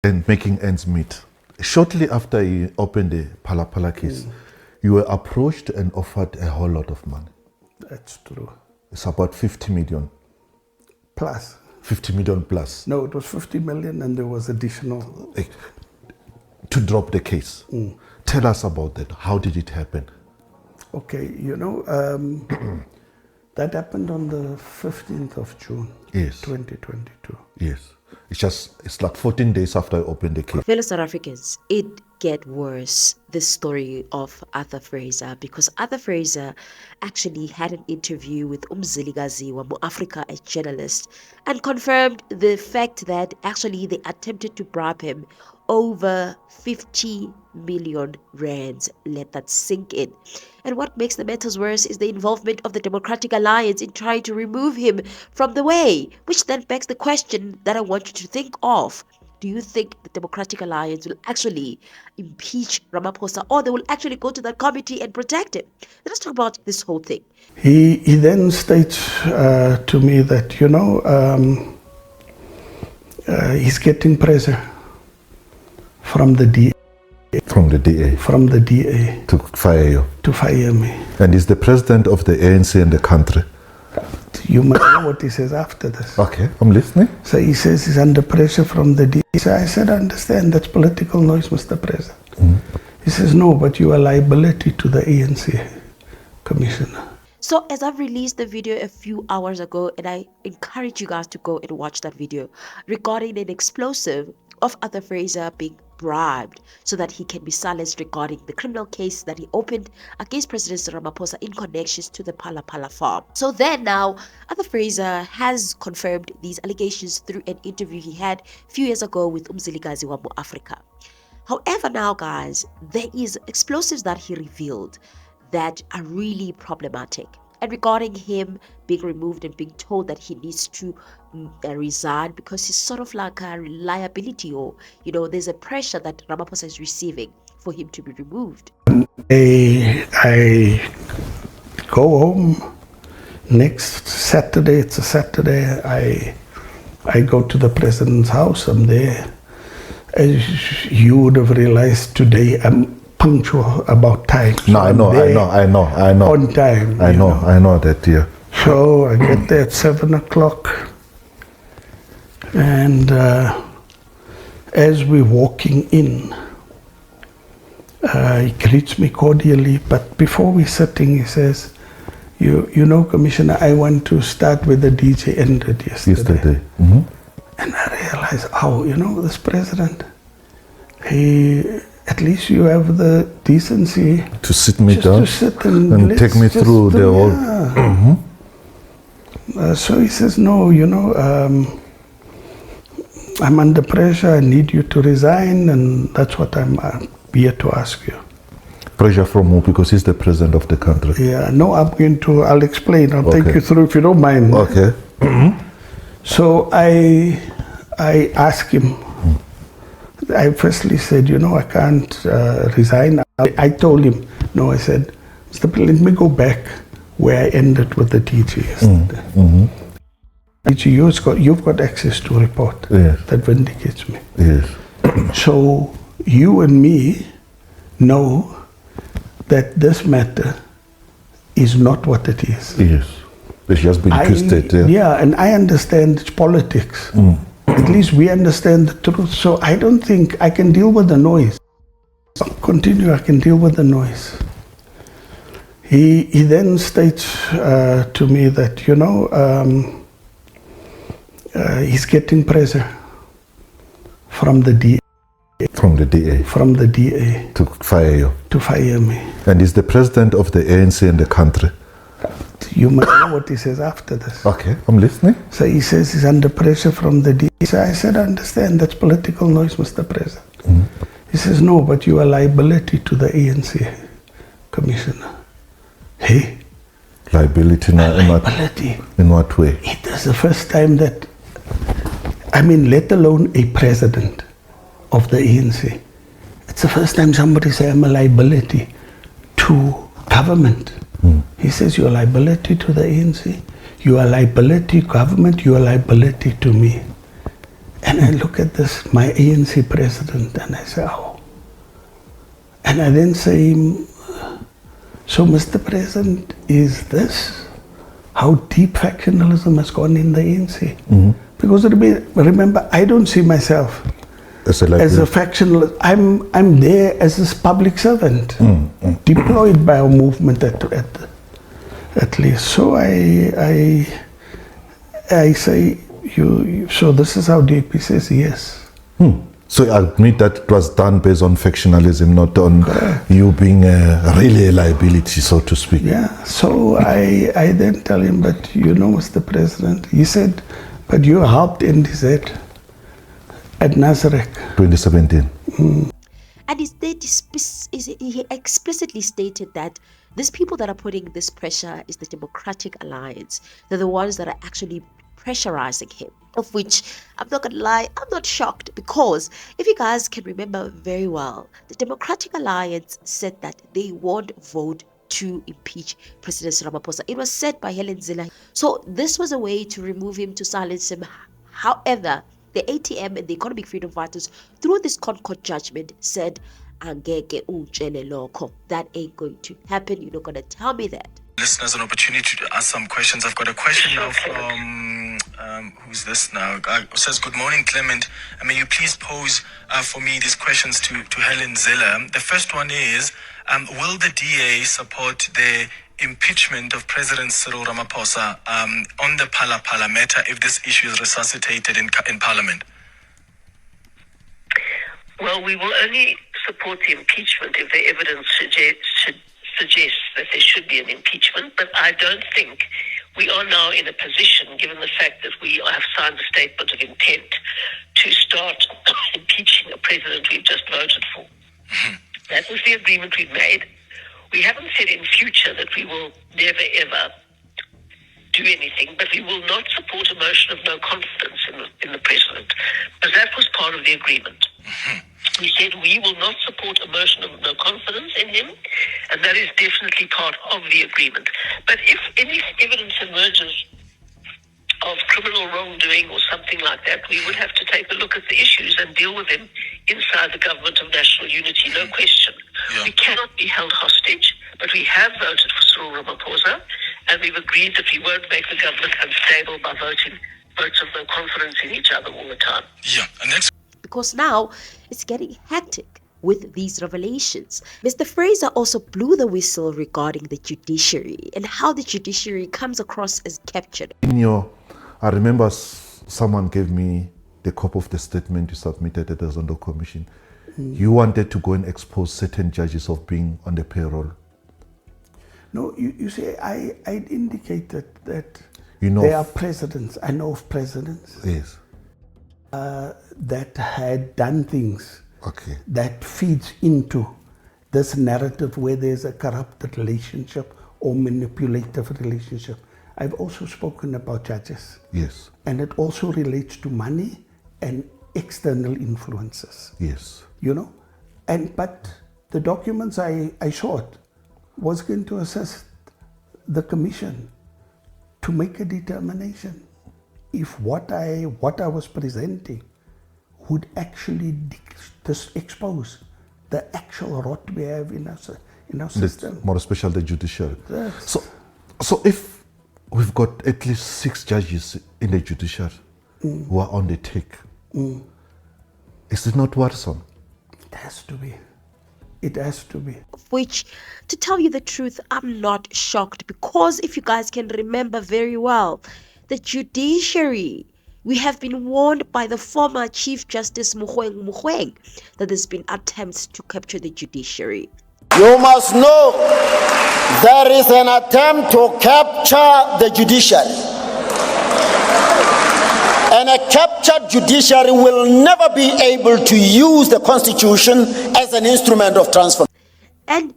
and making ends meet. Shortly after he opened the Phala Phala case, you were approached and offered a whole lot of money. That's true. It's about 50 million. Plus. 50 million plus. No, it was 50 million and there was additional. To drop the case. Tell us about that. How did it happen? Okay, you know, that happened on the 15th of June, Yes. 2022. Yes. It's like 14 days after I opened the case. Fellow South Africans, it get worse, this story of Arthur Fraser, because Arthur Fraser actually had an interview with Umzilikazi wa Africa, a journalist, and confirmed the fact that actually they attempted to bribe him over 50 million rands. Let that sink in. And what makes the matters worse is the involvement of the Democratic Alliance in trying to remove him from the way, which then begs the question that I want you to think of. Do you think the Democratic Alliance will actually impeach Ramaphosa, or they will actually go to that committee and protect him? Let's talk about this whole thing. He then states to me that, you know, he's getting pressure from the DA. From the DA? From the DA. To fire you? To fire me. And he's the president of the ANC in the country? You must know what he says after this. Okay, I'm listening. So he says he's under pressure from the DA. So I said, I understand, that's political noise, Mr. President. He says, no, but you are liability to the ANC commissioner. So as I've released the video a few hours ago, and I encourage you guys to go and watch that video regarding an explosive of Arthur Fraser being bribed so that he can be silenced regarding the criminal case that he opened against President Ramaphosa in connections to the Phala Phala farm. So then now, Arthur Fraser has confirmed these allegations through an interview he had a few years ago with Umzilikazi wa Africa. However, now guys, there is explosives that he revealed that are really problematic. And regarding him being removed and being told that he needs to resign because he's sort of like a liability, or, you know, there's a pressure that Ramaphosa is receiving for him to be removed. I go home next Saturday, it's a Saturday, I go to the president's house, I'm there. As you would have realized today, I'm punctual about time. So no, I know. On time. I know that, yeah. So I get there at 7 o'clock, and as we're walking in, he greets me cordially, but before we're sitting, he says, you know, Commissioner, I want to start with the DJ ended yesterday. And I realized, oh, you know, this president, at least you have the decency to sit me down, to sit and take me through the whole. So he says, no, you know, I'm under pressure, I need you to resign, and that's what I'm here to ask you. Pressure from who? Because he's the president of the country. Yeah, no, I'll explain, I'll take you through if you don't mind. Okay. So I asked him, I firstly said, you know, I can't resign. I told him, no, I said, Mr. President, let me go back where I ended with the DG yesterday. DG, you've got access to a report that vindicates me. Yes. So you and me know that this matter is not what it is. Yes. It's just been twisted. Yeah, and I understand it's politics. At least we understand the truth. So I don't think I can deal with the noise. I'll continue, I can deal with the noise. He then states to me that, you know, he's getting pressure from the DA. From the DA? From the DA. To fire you? To fire me. And he's the president of the ANC in the country? You must know what he says after this. Okay, I'm listening. So he says he's under pressure from the DA. So I said, I understand, that's political noise, Mr. President. He says, no, but you are liability to the ANC commissioner. Hey? Liability? Liability. In what way? It is the first time that, I mean, let alone a president of the ANC. It's the first time somebody says I'm a liability to government. He says, you are liability to the ANC, you are liability to government, you are liability to me. And I look at this, my ANC president, and I say, oh. And I then say, so Mr. President, is this how deep factionalism has gone in the ANC? Mm-hmm. Because remember, I don't see myself as a factionalist. I'm there as a public servant, deployed by our movement at least. So I say, so this is how deep. He says, yes. So I admit that it was done based on factionalism, not on you being really a liability, so to speak. Yeah, so I then tell him, but Mr. President, he said, but you helped NDZ at Nazareth. 2017. And he explicitly stated that these people that are putting this pressure is the Democratic Alliance. They're the ones that are actually pressurizing him, of which I'm not gonna lie, I'm not shocked, because if you guys can remember very well, the Democratic Alliance said that they won't vote to impeach President Ramaphosa. It was said by Helen Zille. So this was a way to remove him, to silence him. However, the ATM and the Economic Freedom Fighters, through this Concord judgment, said, Angeke utshele lokho. That ain't going to happen. You're not gonna tell me that. Listeners, an opportunity to ask some questions. I've got a question now from who's this now? Says, good morning, Clement. May you please pose for me these questions to Helen Zille. The first one is, will the DA support the impeachment of President Cyril Ramaphosa on the Phala Phala matter if this issue is resuscitated in Parliament? Well, we will only support the impeachment if the evidence suggests that there should be an impeachment, but I don't think we are now in a position, given the fact that we have signed a statement of intent, to start impeaching a president we've just voted for. Mm-hmm. That was the agreement we've made. We haven't said in future that we will never ever do anything, but we will not support a motion of no confidence in the president, because that was part of the agreement. Mm-hmm. We said we will not support a motion of no confidence in him, and that is definitely part of the agreement. But if any evidence emerges of criminal wrongdoing or something like that, we would have to take a look at the issues and deal with them inside the government of national unity, no question. Yeah. We cannot be held hostage, but we have voted for Cyril Ramaphosa, and we've agreed that we won't make the government unstable by voting votes of no confidence in each other all the time. Yeah, and next. Because now it's getting hectic with these revelations. Mr. Fraser also blew the whistle regarding the judiciary and how the judiciary comes across as captured. I remember someone gave me the copy of the statement you submitted at the Zondo Commission. You wanted to go and expose certain judges of being on the payroll. No, you see, I indicated that there are presidents. I know of presidents. Yes. That had done things that feeds into this narrative where there's a corrupted relationship or manipulative relationship. I've also spoken about judges. Yes. And it also relates to money and external influences. Yes. But the documents I showed was going to assist the commission to make a determination if what I was presenting would actually expose the actual rot we have in our system. More especially the judiciary. Yes. So if we've got at least 6 judges in the judiciary who are on the take, is it not worrisome? It has to be. It has to be. Which, to tell you the truth, I'm not shocked, because if you guys can remember very well, the judiciary, we have been warned by the former Chief Justice Mogoeng that there's been attempts to capture the judiciary. You must know there is an attempt to capture the judiciary. And a captured judiciary will never be able to use the Constitution as an instrument of transformation. And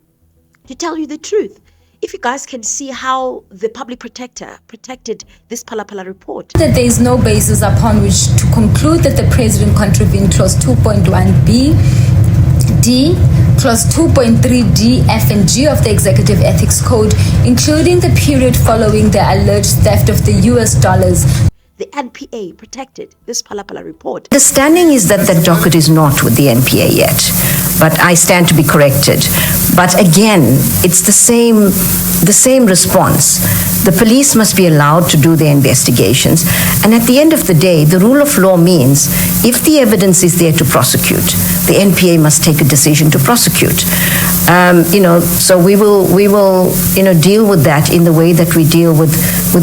to tell you the truth, if you guys can see how the public protector protected this Phala Phala report. That there is no basis upon which to conclude that the president contravened clause 2.1b, D, clause 2.3d, F and G of the Executive Ethics Code, including the period following the alleged theft of the US dollars. The the NPA protected this Phala Phala report. The understanding is that the docket is not with the NPA yet, but I stand to be corrected. But again, it's the same response. The police must be allowed to do their investigations, and at the end of the day, the rule of law means if the evidence is there to prosecute, the NPA must take a decision to prosecute. So we will deal with that in the way that we deal with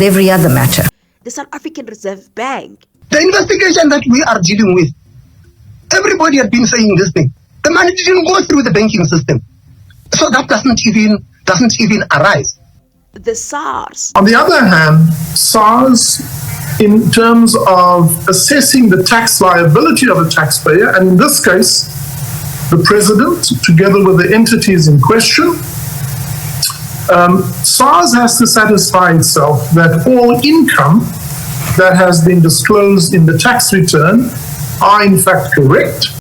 every other matter. The South African Reserve Bank. The investigation that we are dealing with, everybody had been saying this thing. The money didn't go through the banking system, so that doesn't even arise. The SARS. On the other hand, SARS, in terms of assessing the tax liability of a taxpayer, and in this case, the president, together with the entities in question, SARS has to satisfy itself that all income that has been disclosed in the tax return are in fact correct.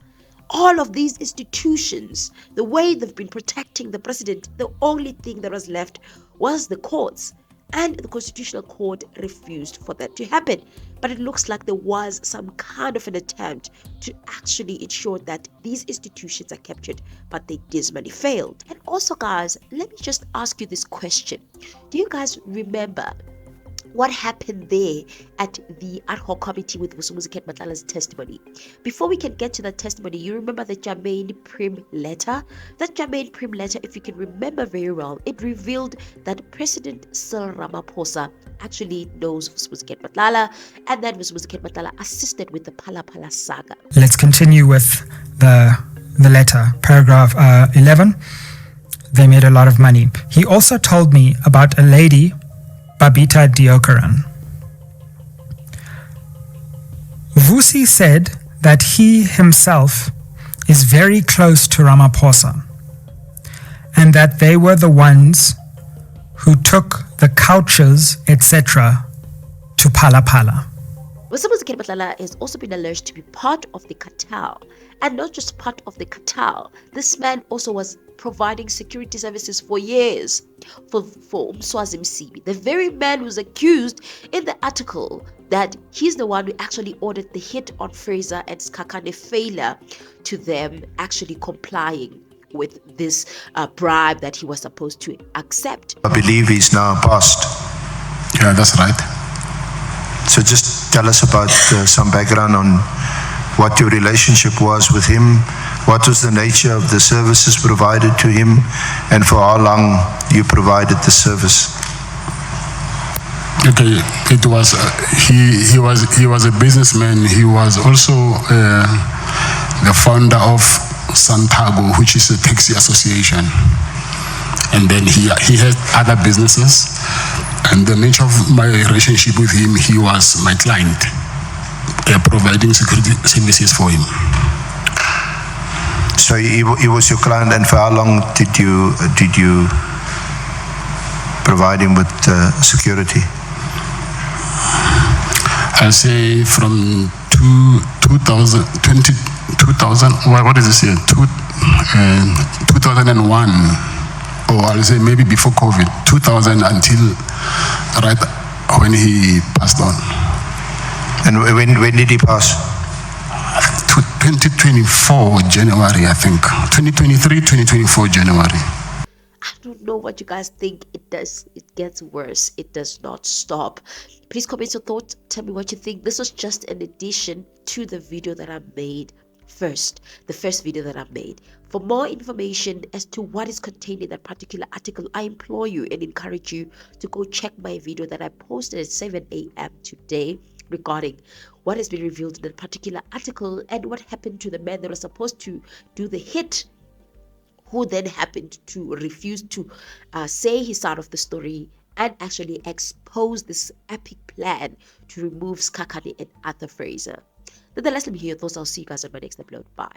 All of these institutions, the way they've been protecting the president, the only thing that was left was the courts. And the Constitutional Court refused for that to happen. But it looks like there was some kind of an attempt to actually ensure that these institutions are captured, but they dismally failed. And also, guys, let me just ask you this question. Do you guys remember what happened there at the ad hoc committee with Vusimuzi Matlala's testimony? Before we can get to that testimony, you remember the Jermaine Prim letter? That Jermaine Prim letter, if you can remember very well, it revealed that President Ramaphosa actually knows Vusimuzi Matlala, and that Vusimuzi Matlala assisted with the Phala Phala saga. Let's continue with the letter, paragraph 11. They made a lot of money. He also told me about a lady, Babita Deokaran. Vusi said that he himself is very close to Ramaphosa and that they were the ones who took the couches, etc., to Phala Phala. Vusimuzi Matlala has also been alleged to be part of the cartel, and not just part of the cartel. This man also was providing security services for years for Mswazi Msibi, the very man who's accused in the article that he's the one who actually ordered the hit on Fraser and Skhakhane failure to them actually complying with this bribe that he was supposed to accept. I believe he's now passed. Yeah, that's right. So just tell us about some background on what your relationship was with him, what was the nature of the services provided to him, and for how long you provided the service. Okay, it was he was a businessman. He was also the founder of Santago, which is a taxi association, and then he had other businesses. And the nature of my relationship with him, he was my client, providing security services for him. So he was your client, and for how long did you provide him with security? I'll say from 2000, what is this here? 2001, or I'll say maybe before COVID, 2000 until right when he passed on. And when did he pass? 2024 January, I think. 2023, 2024 January. I don't know what you guys think. It gets worse. It does not stop. Please comment your thoughts. Tell me what you think. This was just an addition to the video that I made the first video that I made. For more information as to what is contained in that particular article, I implore you and encourage you to go check my video that I posted at 7 a.m. today regarding what has been revealed in that particular article and what happened to the man that was supposed to do the hit, who then happened to refuse to say his side of the story and actually expose this epic plan to remove Skhakhane and Arthur Fraser. Nonetheless, let me hear your thoughts. I'll see you guys on my next upload. Bye.